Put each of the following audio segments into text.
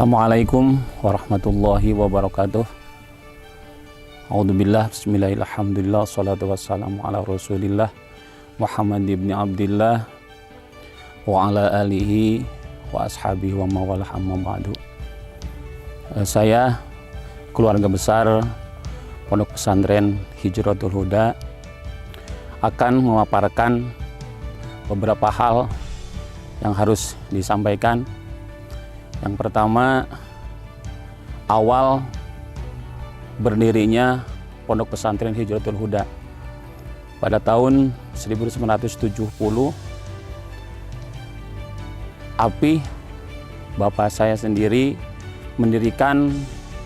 Assalamualaikum warahmatullahi wabarakatuh. A'udzubillah, bismillahirrahmanirrahim, salatu wassalamu ala rasulillah Muhammad ibn Abdillah wa ala alihi wa ashabihi wa mawalah amma ba'du. Saya, keluarga besar Pondok Pesantren Hijratul Huda, akan memaparkan beberapa hal yang harus disampaikan. Yang pertama, awal berdirinya Pondok Pesantren Hijratul Huda pada tahun 1970. Api bapak saya sendiri mendirikan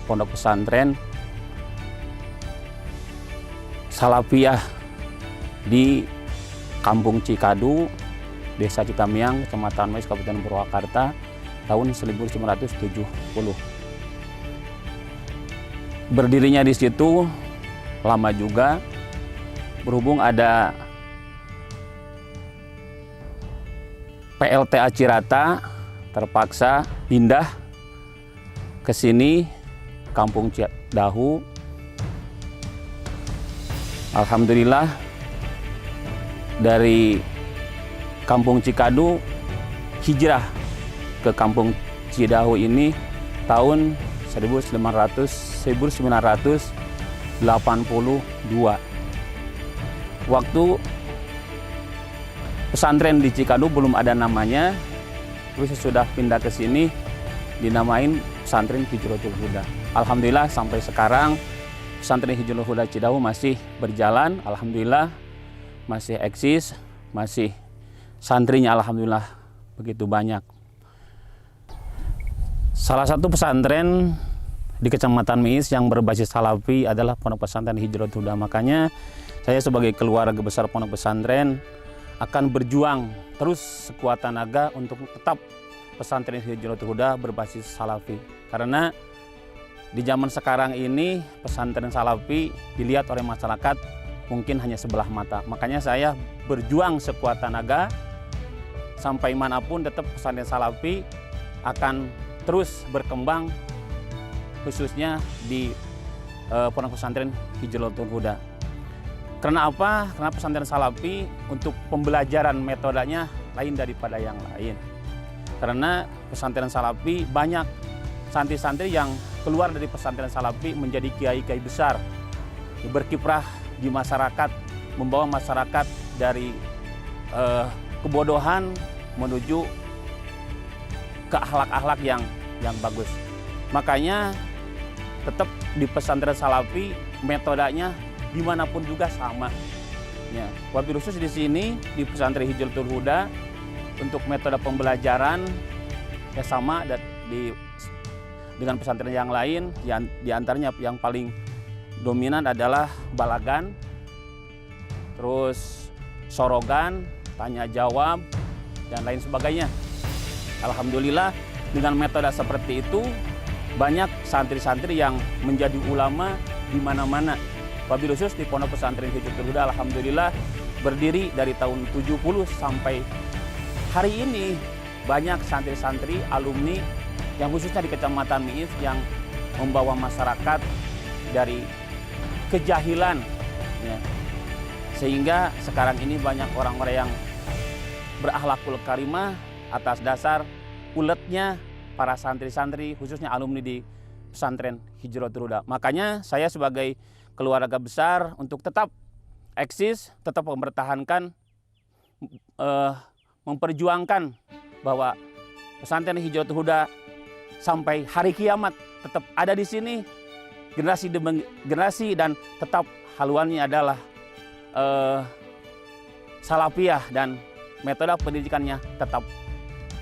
pondok pesantren Salafiyah di Kampung Cikadu, Desa Citamiang, Kecamatan Mais, Kabupaten Purwakarta, tahun 1970. Berdirinya di situ lama juga, berhubung ada PLTA Cirata terpaksa pindah ke sini, Kampung Cidahu. Alhamdulillah, dari Kampung Cikadu hijrah ke Kampung Cidahu ini tahun 1982. Waktu pesantren di Cikadu belum ada namanya, terus sudah pindah ke sini dinamain Pesantren Hijratul Huda. Alhamdulillah sampai sekarang Pesantren Hijratul Huda Cidahu masih berjalan, alhamdulillah masih eksis, masih santrinya alhamdulillah begitu banyak. Salah satu pesantren di Kecamatan Mais yang berbasis Salafi adalah Pondok Pesantren Hijratul Huda. Makanya saya sebagai keluarga besar Pondok Pesantren akan berjuang terus sekuat tenaga untuk tetap Pesantren Hijratul Huda berbasis Salafi. Karena di zaman sekarang ini pesantren Salafi dilihat oleh masyarakat mungkin hanya sebelah mata. Makanya saya berjuang sekuat tenaga sampai manapun tetap pesantren Salafi akan terus berkembang, khususnya di Pondok Pesantren Hijratul Huda. Karena apa? Karena pesantren Salafi untuk pembelajaran metodenya lain daripada yang lain. Karena pesantren Salafi banyak santri-santri yang keluar dari pesantren Salafi menjadi kiai-kiai besar, berkiprah di masyarakat, membawa masyarakat dari kebodohan menuju ke akhlak-akhlak yang bagus. Makanya tetap di pesantren Salafi metodenya dimanapun juga sama. Ya, wabil khusus di sini di Pesantren Hijratul Huda untuk metode pembelajaran ya sama dengan pesantren yang lain. Di antaranya yang paling dominan adalah balagan, terus sorogan, tanya jawab, dan lain sebagainya. Alhamdulillah dengan metode seperti itu banyak santri-santri yang menjadi ulama di mana-mana. Wabil khusus di Pondok Pesantren Hijratul Huda alhamdulillah berdiri dari tahun 70 sampai hari ini banyak santri-santri alumni yang khususnya di Kecamatan Mais yang membawa masyarakat dari kejahilan ya. Sehingga sekarang ini banyak orang-orang yang berakhlakul karimah atas dasar uletnya para santri-santri khususnya alumni di Pesantren Hijratul Huda. Makanya saya sebagai keluarga besar untuk tetap eksis, tetap mempertahankan, memperjuangkan bahwa Pesantren Hijratul Huda sampai hari kiamat tetap ada di sini, generasi demi generasi, dan tetap haluannya adalah Salafiyah dan metode pendidikannya tetap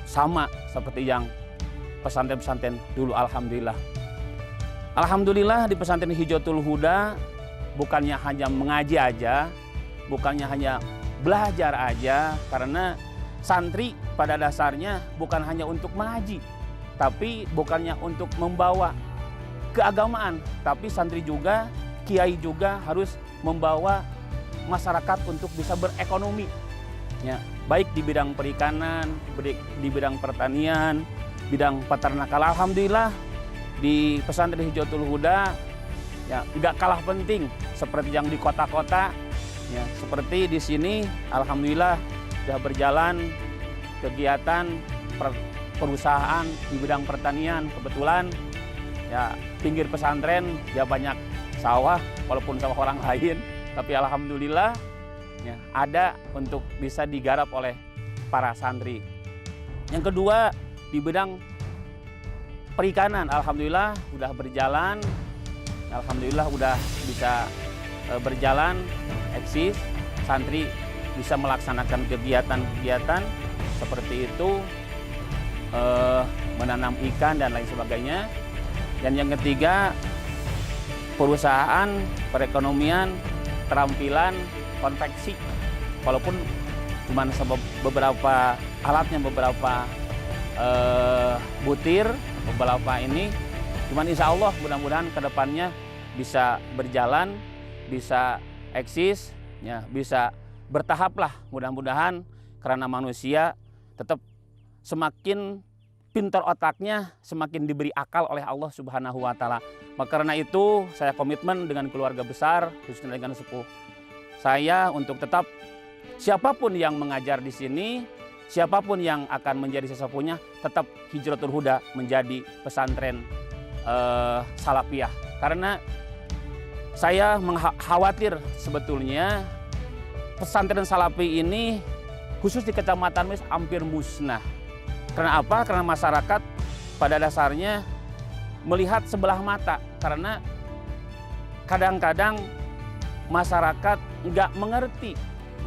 sama seperti yang pesantren-pesantren dulu. Alhamdulillah. Alhamdulillah di Pesantren Hijratul Huda bukannya hanya mengaji aja, bukannya hanya belajar aja, karena santri pada dasarnya bukan hanya untuk mengaji, tapi bukannya untuk membawa keagamaan, tapi santri juga, kiai juga harus membawa masyarakat untuk bisa berekonomi. Ya, baik di bidang perikanan, di bidang pertanian, bidang peternakan. Alhamdulillah di pesantren Hijratul Huda ya nggak kalah penting seperti yang di kota-kota ya. Seperti di sini alhamdulillah sudah berjalan kegiatan perusahaan di bidang pertanian. Kebetulan ya pinggir pesantren ya banyak sawah, walaupun sawah orang lain, tapi alhamdulillah ya, ada untuk bisa digarap oleh para santri. Yang kedua di bidang perikanan, alhamdulillah udah berjalan, alhamdulillah udah bisa berjalan eksis, santri bisa melaksanakan kegiatan-kegiatan seperti itu, menanam ikan dan lain sebagainya. Dan yang ketiga perusahaan, perekonomian, keterampilan, konveksi, walaupun cuma beberapa alatnya, beberapa butir, beberapa ini, cuman insya Allah mudah-mudahan kedepannya bisa berjalan, bisa eksis, ya, bisa bertahap lah mudah-mudahan, karena manusia tetap semakin pintar otaknya, semakin diberi akal oleh Allah Subhanahu wa Ta'ala. Maka karena itu saya komitmen dengan keluarga besar, khususnya dengan sepuh saya, untuk tetap siapapun yang mengajar di sini, siapapun yang akan menjadi sesepuhnya, tetap Hijratul Huda menjadi pesantren salafiyah. Karena saya khawatir sebetulnya pesantren salafi ini khusus di Kecamatan Mes hampir musnah. Karena apa? Karena masyarakat pada dasarnya melihat sebelah mata. Karena kadang-kadang masyarakat nggak mengerti,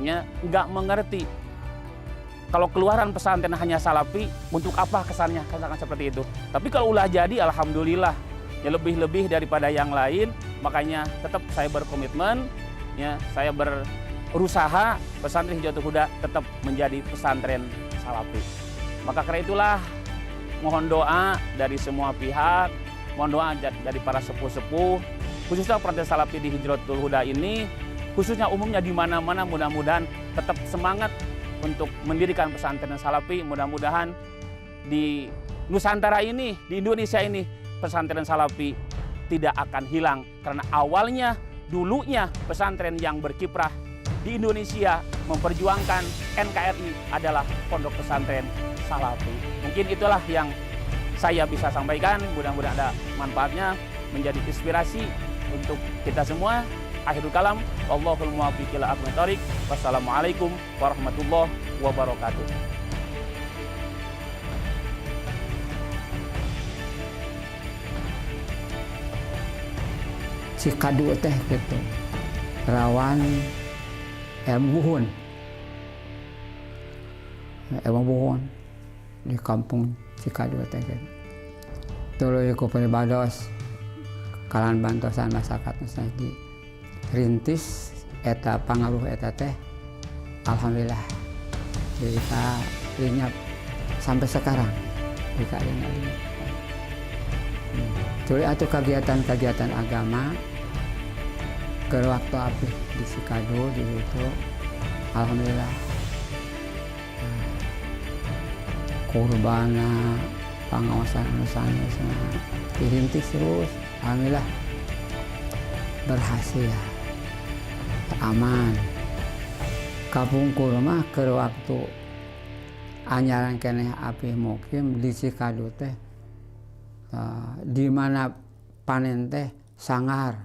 ya, nggak mengerti. Kalau keluaran pesantren hanya salafi, untuk apa kesannya? Katakan seperti itu. Tapi kalau ulah jadi, alhamdulillah, ya lebih-lebih daripada yang lain. Makanya tetap saya berkomitmen, ya, saya berusaha pesantren Hijratul Huda tetap menjadi pesantren salafi. Maka karena itulah mohon doa dari semua pihak, mohon doa dari para sepuh-sepuh, khususnya pesantren salafi di Hijratul Huda ini, khususnya umumnya di mana-mana, mudah-mudahan tetap semangat untuk mendirikan pesantren salafi. Mudah-mudahan di Nusantara ini, di Indonesia ini, pesantren salafi tidak akan hilang. Karena awalnya, dulunya pesantren yang berkiprah di Indonesia memperjuangkan NKRI adalah pondok pesantren salafi. Mungkin itulah yang saya bisa sampaikan, mudah-mudahan ada manfaatnya, menjadi inspirasi untuk kita semua. Akhirul kalam, wallahul muwaffiq ila aqwamit thoriq. Wassalamualaikum warahmatullahi wabarakatuh. Cikadu teh gitu, rawan ilmu buhun di kampung Cikadu teh gitu. Tuluy ku peribados kalan bantosan masyarakat nusantara rintis eta pangaruh eta teh alhamdulillah jadi lenyap sampai sekarang jika lenyap. Tuluy atuh kegiatan-kegiatan agama ke waktu api di Cikadu di situ alhamdulillah kurbana pengawasan dirintis terus alhamdulillah berhasil aman kapungkur mah ke waktu anyaran keneh api mukim di Cikadu teh di mana panen teh sangar